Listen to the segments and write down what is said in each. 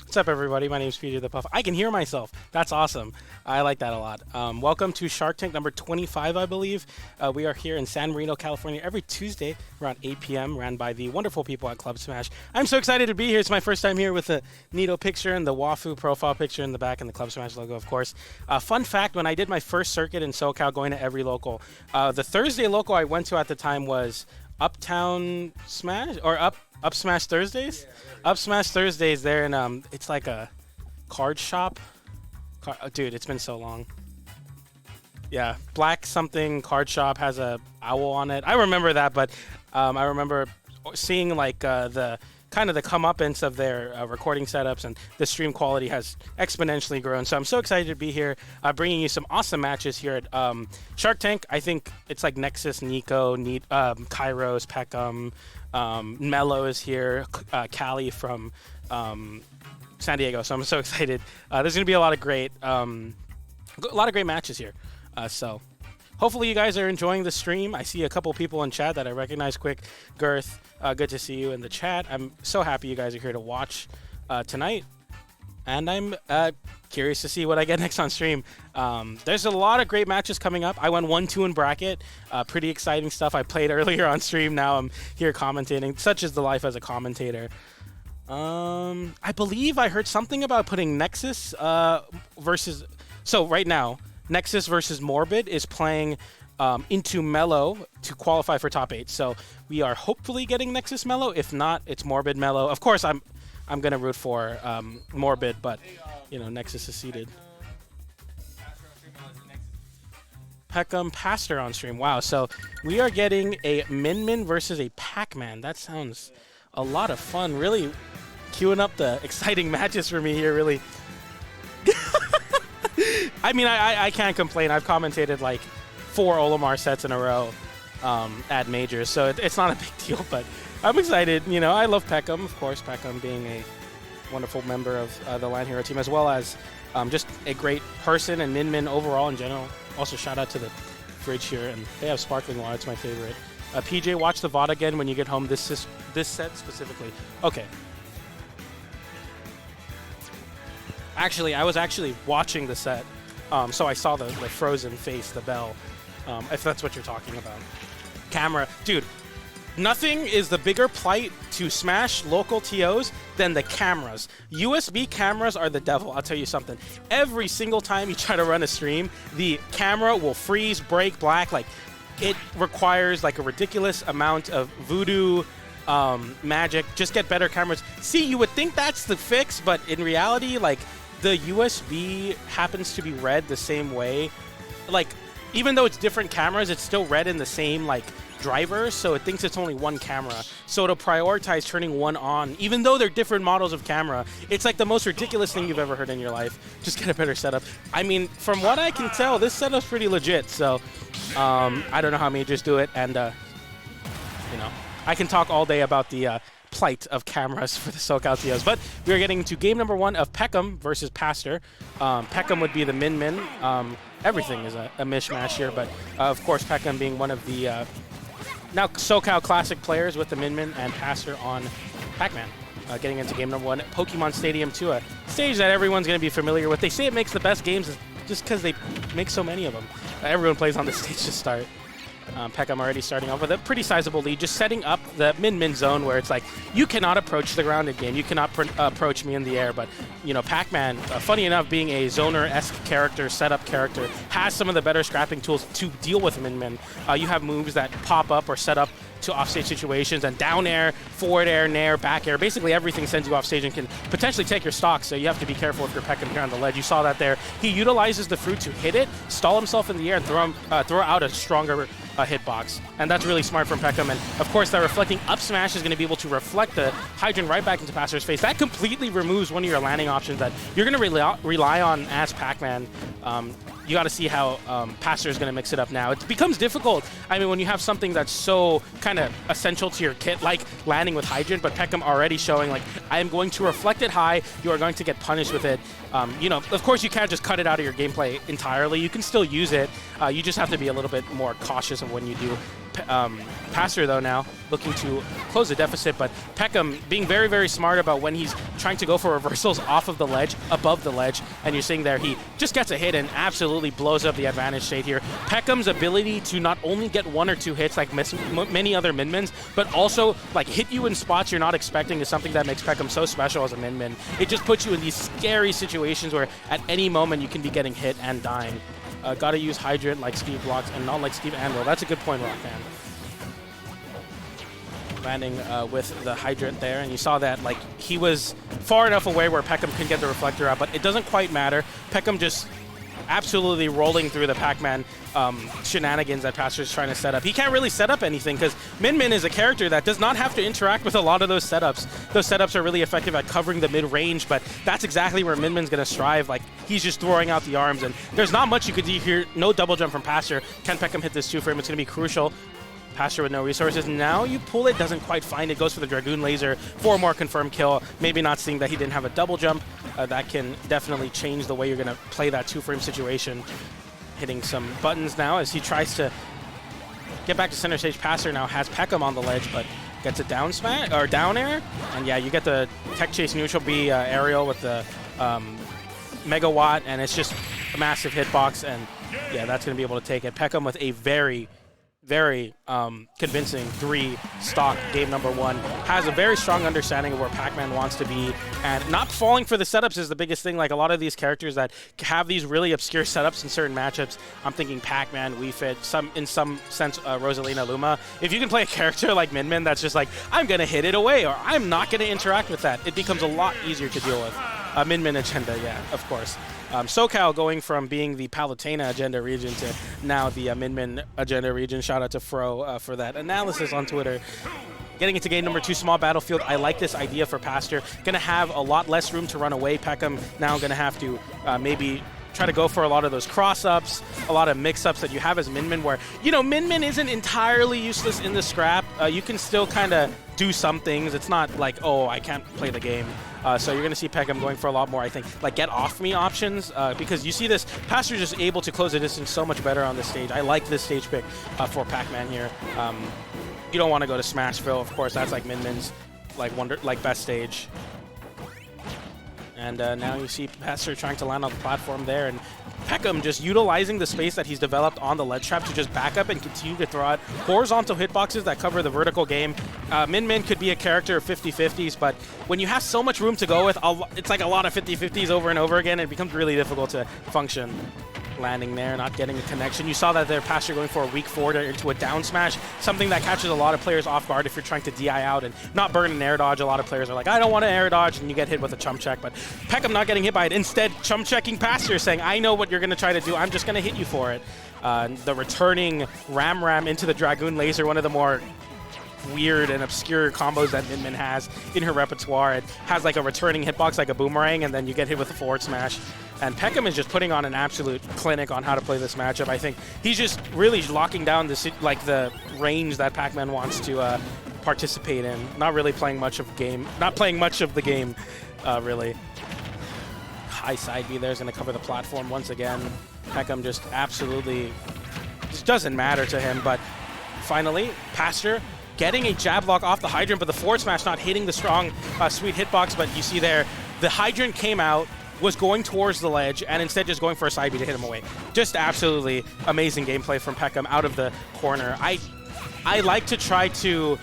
What's up, everybody? My name is Peter the Puff. I can hear myself. That's awesome. I like that a lot. Welcome to Shark Tank number 25, I believe. We are here in San Marino, California, every Tuesday around 8 p.m., ran by the wonderful people at Club Smash. I'm so excited to be here. It's my first time here with the Neato picture and the Waffu profile picture in the back and the Club Smash logo, of course. Fun fact, when I did my first circuit in SoCal, going to every local, the Thursday local I went to at the time was Uptown Smash, or Up Smash Thursdays? Yeah, Up Smash Thursdays there, and it's like a card shop. Dude, it's been so long. Yeah, Black something card shop has a owl on it. I remember that, but I remember seeing like the kind of the comeuppance of their recording setups, and the stream quality has exponentially grown. So I'm so excited to be here, bringing you some awesome matches here at Shark Tank. I think it's like Nexus, Nico, Kairos, Peckham, Mello is here, Callie from San Diego. So I'm so excited. There's going to be a lot of great matches here. So hopefully you guys are enjoying the stream. I see a couple people in chat that I recognize quick. Girth, good to see you in the chat. I'm so happy you guys are here to watch tonight. And I'm curious to see what I get next on stream. There's a lot of great matches coming up. I went 1-2 in bracket. Pretty exciting stuff. I played earlier on stream. Now I'm here commentating. Such is the life as a commentator. I believe I heard something about putting Nexus versus... So right now, Nexus versus Morbid is playing into Mello to qualify for top 8. So we are hopefully getting Nexus Mello. If not, it's Morbid Mello. Of course, I'm going to root for Morbid, but, you know, Nexus is seeded. Peckham Pastor on stream. Wow, so we are getting a Min versus a Pac-Man. That sounds a lot of fun. Really queuing up the exciting matches for me here, really. I mean, I can't complain. I've commentated like 4 Olimar sets in a row at majors, so it's not a big deal, but I'm excited. You know, I love Peckham, of course, Peckham being a wonderful member of the Land Hero team, as well as just a great person and Min overall in general. Also, shout out to the fridge here, and they have sparkling water. It's my favorite. PJ, watch the VOD again when you get home, this set specifically. Okay. Actually, I was watching the set, so I saw the frozen face, the bell, if that's what you're talking about. Camera. Dude, nothing is the bigger plight to Smash local TOs than the cameras. USB cameras are the devil, I'll tell you something. Every single time you try to run a stream, the camera will freeze, break, black. Like, it requires like a ridiculous amount of voodoo magic. Just get better cameras. See, you would think that's the fix, but in reality, like, the USB happens to be read the same way. Like, even though it's different cameras, it's still read in the same, like, driver, so it thinks it's only one camera. So it'll prioritize turning one on, even though they're different models of camera. It's like the most ridiculous thing you've ever heard in your life. Just get a better setup. I mean, from what I can tell, this setup's pretty legit, so I don't know how majors do it, and, you know, I can talk all day about the plight of cameras for the SoCal TOs. But we are getting to game number 1 of Peckham versus Pastor. Peckham would be the Min. Everything is a mishmash here, but of course Peckham being one of the now SoCal Classic players with the Min and Pastor on Pac-Man. Getting into game number 1, Pokemon Stadium 2, a stage that everyone's going to be familiar with. They say it makes the best games just because they make so many of them. Everyone plays on this stage to start. Peckham already starting off with a pretty sizable lead, just setting up the Min zone where it's like, you cannot approach the grounded game, you cannot approach me in the air, but, you know, Pac-Man, funny enough, being a zoner-esque character, setup character, has some of the better scrapping tools to deal with Min. You have moves that pop up or set up to offstage situations, and down air, forward air, nair, back air, basically everything sends you offstage and can potentially take your stock, so you have to be careful if you're Peckham here on the ledge. You saw that there. He utilizes the fruit to hit it, stall himself in the air, and throw out a stronger hitbox, and that's really smart from Peckham. And of course, that reflecting up smash is going to be able to reflect the hydrant right back into Pastor's face. That completely removes one of your landing options that you're going to rely on as Pac-Man. You got to see how Pastor is going to mix it up now. It becomes difficult. I mean, when you have something that's so kind of essential to your kit, like landing with Hydrant, but Peckham already showing, like, I am going to reflect it high. You are going to get punished with it. You know, of course, you can't just cut it out of your gameplay entirely. You can still use it. You just have to be a little bit more cautious of when you do. Passer, though, now looking to close the deficit, but Peckham being very, very smart about when he's trying to go for reversals off of the ledge, above the ledge, and you're seeing there he just gets a hit and absolutely blows up the advantage state here. Peckham's ability to not only get 1 or 2 hits like many other min-mins, but also like hit you in spots you're not expecting is something that makes Peckham so special as a min-min. It just puts you in these scary situations where at any moment you can be getting hit and dying. Gotta use Hydrant like Steve blocks and not like Steve Anvil. That's a good point, Rockman. Landing with the Hydrant there, and you saw that like he was far enough away where Peckham can get the reflector out, but it doesn't quite matter. Peckham just absolutely rolling through the Pac-Man shenanigans that Pastor's trying to set up. He can't really set up anything because Min Min is a character that does not have to interact with a lot of those setups. Those setups are really effective at covering the mid-range, but that's exactly where Min Min's going to strive. Like, he's just throwing out the arms, and there's not much you could do here. No double jump from Pastor. Can Peckham hit this 2-frame? It's going to be crucial. Pastor with no resources. Now you pull it, doesn't quite find it, goes for the Dragoon Laser for a more confirmed kill. Maybe not seeing that he didn't have a double jump. That can definitely change the way you're going to play that 2-frame situation. Hitting some buttons now as he tries to get back to center stage. Passer now has Peckham on the ledge, but gets a down smash or down air. And yeah, you get the Tech Chase neutral B aerial with the Megawatt, and it's just a massive hitbox. And yeah, that's going to be able to take it. Peckham with a very convincing 3 stock game number 1. Has a very strong understanding of where Pac-Man wants to be, and not falling for the setups is the biggest thing. Like a lot of these characters that have these really obscure setups in certain matchups, I'm thinking Pac-Man, Wii Fit, in some sense Rosalina Luma. If you can play a character like Min Min that's just like, I'm going to hit it away, or I'm not going to interact with that, it becomes a lot easier to deal with. Min Min agenda, yeah, of course. SoCal going from being the Palutena agenda region to now the Min Min agenda region. Shout out to Fro for that analysis on Twitter. Getting into game number 2, small battlefield. I like this idea for Pastor. Going to have a lot less room to run away. Peckham now going to have to maybe try to go for a lot of those cross-ups, a lot of mix-ups that you have as Min Min, where, you know, Min Min isn't entirely useless in the scrap. You can still kind of do some things. It's not like, oh, I can't play the game. So you're going to see Peckham going for a lot more, I think, like get-off-me options, because you see this, Pastor just able to close the distance so much better on this stage. I like this stage pick for Pac-Man here. You don't want to go to Smashville, of course. That's like Min Min's like best stage. And now you see Pastor trying to land on the platform there, and Peckham just utilizing the space that he's developed on the ledge trap to just back up and continue to throw out horizontal hitboxes that cover the vertical game. Min Min could be a character of 50-50s, but when you have so much room to go with, it's like a lot of 50-50s over and over again. It becomes really difficult to function. Landing there, not getting a connection. You saw that there, Pastor going for a weak forwarder into a down smash, something that catches a lot of players off guard if you're trying to DI out and not burn an air dodge. A lot of players are like, I don't want to air dodge, and you get hit with a chump check. But Peckham not getting hit by it. Instead, chump checking Pastor, saying, I know what you're going to try to do. I'm just going to hit you for it. The returning Ram into the Dragoon Laser, one of the more weird and obscure combos that Min Min has in her repertoire. It has like a returning hitbox like a boomerang, and then you get hit with a forward smash. And Peckham is just putting on an absolute clinic on how to play this matchup. I think he's just really locking down the range that Pac-Man wants to participate in. Not really playing much of the game. Not playing much of the game, really. High side B there is going to cover the platform once again. Peckham just absolutely just doesn't matter to him. But finally, Pastor getting a jab lock off the Hydrant, but the forward smash not hitting the strong, sweet hitbox. But you see there, the Hydrant came out, was going towards the ledge, and instead just going for a side B to hit him away. Just absolutely amazing gameplay from Peckham out of the corner. I like to try to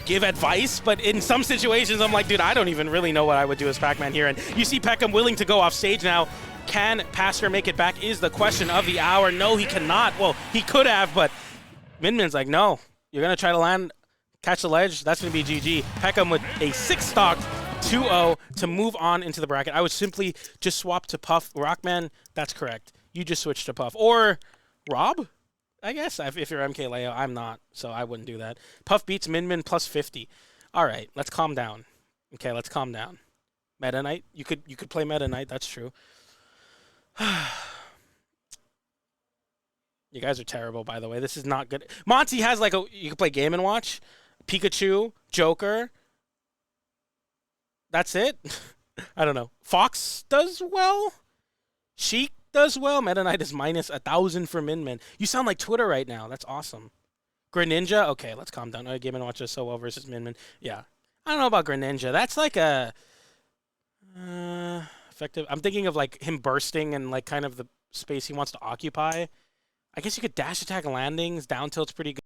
give advice, but in some situations I'm like, dude, I don't even really know what I would do as Pac-Man here. And you see Peckham willing to go off stage now. Can Pastor make it back is the question of the hour. No, he cannot. Well, he could have, but Min Min's like, no. You're going to try to land, catch the ledge. That's going to be GG. Peckham with a 6-stock 2-0 to move on into the bracket. I would simply just swap to Puff. Rockman, that's correct. You just switch to Puff. Or Rob, I guess, if you're MK Leo. I'm not, so I wouldn't do that. Puff beats Min Min plus 50. All right, let's calm down. Okay, let's calm down. Meta Knight, you could play Meta Knight, that's true. You guys are terrible, by the way. This is not good. Monty has like you can play Game & Watch, Pikachu, Joker. That's it. I don't know. Fox does well. Sheik does well. Meta Knight is minus 1,000 for Min Min. You sound like Twitter right now. That's awesome. Greninja? Okay, let's calm down. Game and Watch is so well versus Min Min. Yeah. I don't know about Greninja. That's like a effective. I'm thinking of like him bursting and like kind of the space he wants to occupy. I guess you could dash attack landings. Down tilt's pretty good.